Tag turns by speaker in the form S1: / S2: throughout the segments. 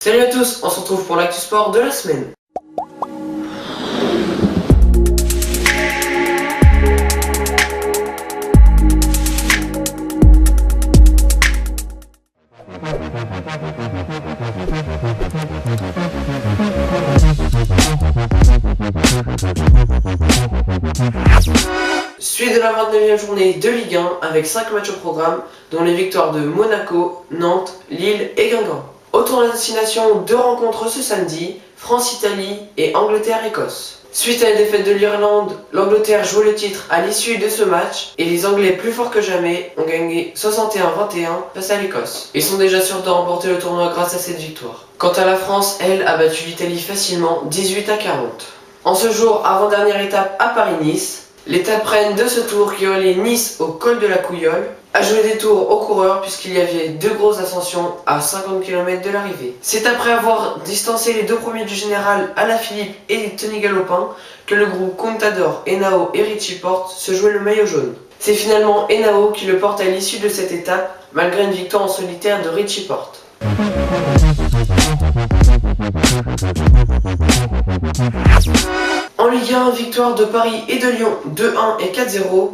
S1: Salut à tous, on se retrouve pour l'actu sport de la semaine. Suite de la 29e journée de Ligue 1 avec 5 matchs au programme, dont les victoires de Monaco, Nantes, Lille et Guingamp. Au tour de la destination, 2 rencontres ce samedi, France-Italie et Angleterre-Écosse. Suite à la défaite de l'Irlande, l'Angleterre joue le titre à l'issue de ce match et les Anglais plus forts que jamais ont gagné 61-21 face à l'Écosse. Ils sont déjà sûrs de remporter le tournoi grâce à cette victoire. Quant à la France, elle a battu l'Italie facilement 18-40. En ce jour, avant-dernière étape à Paris-Nice, l'étape reine de ce tour qui relie Nice au col de la Couillole a joué des tours aux coureurs puisqu'il y avait 2 grosses ascensions à 50 km de l'arrivée. C'est après avoir distancé les 2 premiers du général Alaphilippe et Tony Galopin que le groupe Contador, Henao et Richie Porte se jouait le maillot jaune. C'est finalement Henao qui le porte à l'issue de cette étape malgré une victoire en solitaire de Richie Porte. En Ligue 1, victoire de Paris et de Lyon 2-1 et 4-0,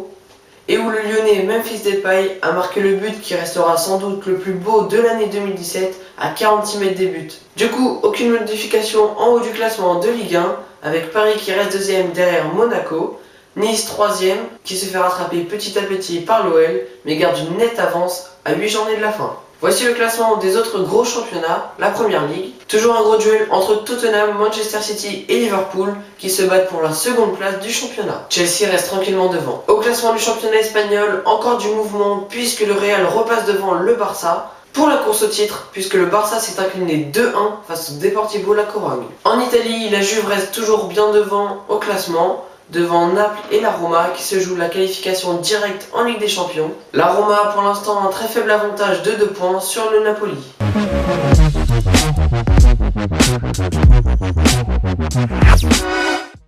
S1: et où le Lyonnais Memphis Depay a marqué le but qui restera sans doute le plus beau de l'année 2017 à 46 mètres des buts. Du coup, aucune modification en haut du classement de Ligue 1, avec Paris qui reste 2ème derrière Monaco, Nice 3ème qui se fait rattraper petit à petit par l'OL, mais garde une nette avance à 8 journées de la fin. Voici le classement des autres gros championnats, la Première Ligue. Toujours un gros duel entre Tottenham, Manchester City et Liverpool qui se battent pour la seconde place du championnat. Chelsea reste tranquillement devant. Au classement du championnat espagnol, encore du mouvement puisque le Real repasse devant le Barça pour la course au titre puisque le Barça s'est incliné 2-1 face au Deportivo La Corogne. En Italie, la Juve reste toujours bien devant au classement, devant Naples et la Roma qui se jouent la qualification directe en Ligue des Champions. La Roma a pour l'instant un très faible avantage de 2 points sur le Napoli.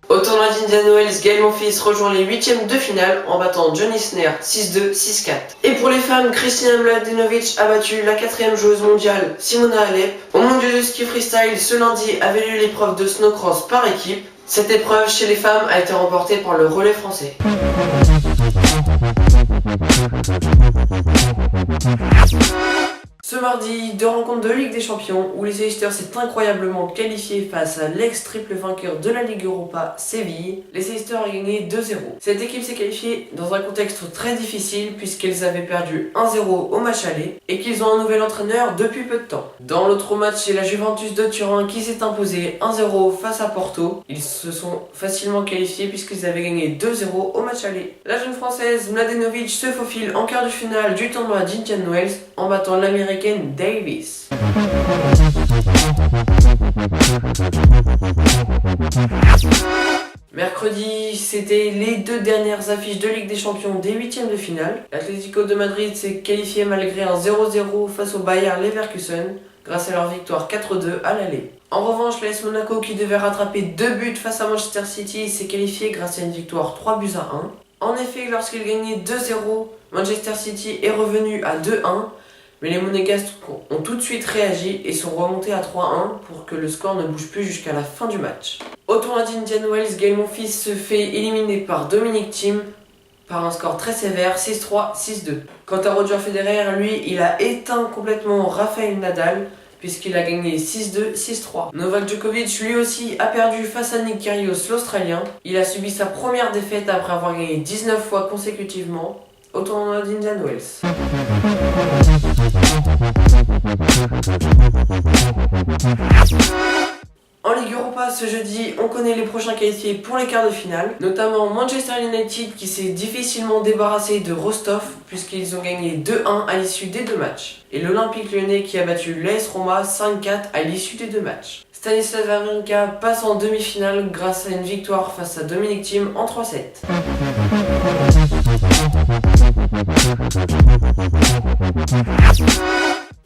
S1: Au tournoi d'Indian Wells, Gaël Monfils rejoint les 8ème de finale en battant Johnny Isner 6-2, 6-4. Et pour les femmes, Kristina Mladenovic a battu la 4ème joueuse mondiale Simona Halep. Au mondial de ski freestyle, ce lundi avait lieu l'épreuve de snowcross par équipe. Cette épreuve chez les femmes a été remportée par le relais français. Ce mardi, 2 rencontres de Ligue des Champions où les Leicester s'est incroyablement qualifié face à l'ex-triple vainqueur de la Ligue Europa, Séville. Les Leicester ont gagné 2-0. Cette équipe s'est qualifiée dans un contexte très difficile puisqu'ils avaient perdu 1-0 au match aller et qu'ils ont un nouvel entraîneur depuis peu de temps. Dans l'autre match, c'est la Juventus de Turin qui s'est imposée 1-0 face à Porto. Ils se sont facilement qualifiés puisqu'ils avaient gagné 2-0 au match aller. La jeune française Mladenovic se faufile en quart de finale du tournoi d'Indian Wells en battant l'américaine Davis. Mercredi, c'était les 2 dernières affiches de Ligue des Champions des 8ème de finale. L'Atlético de Madrid s'est qualifié malgré un 0-0 face au Bayer Leverkusen grâce à leur victoire 4-2 à l'aller. En revanche, l'AS Monaco qui devait rattraper 2 buts face à Manchester City s'est qualifié grâce à une victoire 3-1. En effet, lorsqu'il gagnait 2-0, Manchester City est revenu à 2-1. Mais les Monégasques ont tout de suite réagi et sont remontés à 3-1 pour que le score ne bouge plus jusqu'à la fin du match. Au tournoi d'Indian Wells, Gaël Monfils se fait éliminer par Dominic Thiem par un score très sévère, 6-3, 6-2. Quant à Roger Federer, lui, il a éteint complètement Rafael Nadal puisqu'il a gagné 6-2, 6-3. Novak Djokovic, lui aussi, a perdu face à Nick Kyrgios, l'Australien. Il a subi sa première défaite après avoir gagné 19 fois consécutivement au tournoi d'Indian Wells. En Ligue Europa, ce jeudi, on connaît les prochains qualifiés pour les quarts de finale, notamment Manchester United qui s'est difficilement débarrassé de Rostov puisqu'ils ont gagné 2-1 à l'issue des 2 matchs, et l'Olympique Lyonnais qui a battu l'AS Roma 5-4 à l'issue des 2 matchs. Stanislav Wawrinka passe en demi-finale grâce à une victoire face à Dominic Thiem en 3-7.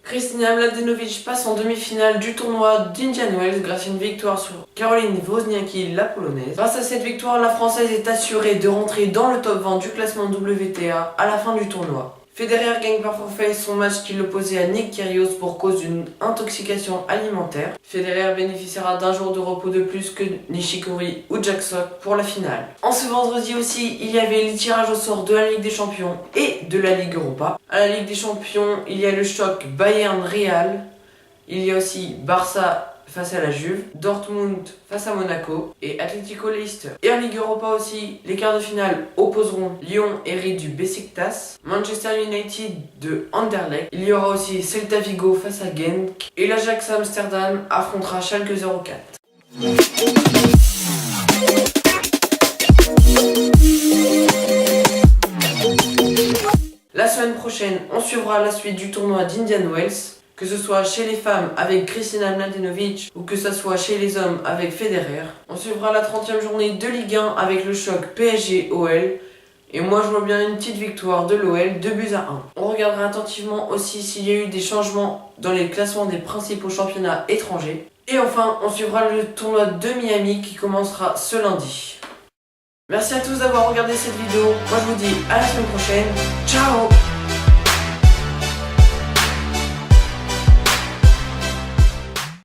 S1: Kristina Mladenovic passe en demi-finale du tournoi d'Indian Wells grâce à une victoire sur Caroline Wozniacki, la polonaise. Grâce à cette victoire, la française est assurée de rentrer dans le top 20 du classement WTA à la fin du tournoi. Federer gagne par forfait son match qui l'opposait à Nick Kyrgios pour cause d'une intoxication alimentaire. Federer bénéficiera d'un jour de repos de plus que Nishikori ou Jack Sock pour la finale. En ce vendredi aussi, il y avait les tirages au sort de la Ligue des Champions et de la Ligue Europa. À la Ligue des Champions, il y a le choc Bayern-Real. Il y a aussi Barça face à la Juve, Dortmund face à Monaco et Atlético Leicester. Et en Ligue Europa aussi, les quarts de finale opposeront Lyon et Rennes du Beşiktaş, Manchester United de Anderlecht. Il y aura aussi Celta Vigo face à Genk et l'Ajax Amsterdam affrontera Schalke 04. La semaine prochaine, on suivra la suite du tournoi d'Indian Wells. Que ce soit chez les femmes avec Kristina Mladenovic ou que ce soit chez les hommes avec Federer. On suivra la 30e journée de Ligue 1 avec le choc PSG-OL. Et moi je vois bien une petite victoire de l'OL, 2-1. On regardera attentivement aussi s'il y a eu des changements dans les classements des principaux championnats étrangers. Et enfin, on suivra le tournoi de Miami qui commencera ce lundi. Merci à tous d'avoir regardé cette vidéo. Moi je vous dis à la semaine prochaine. Ciao!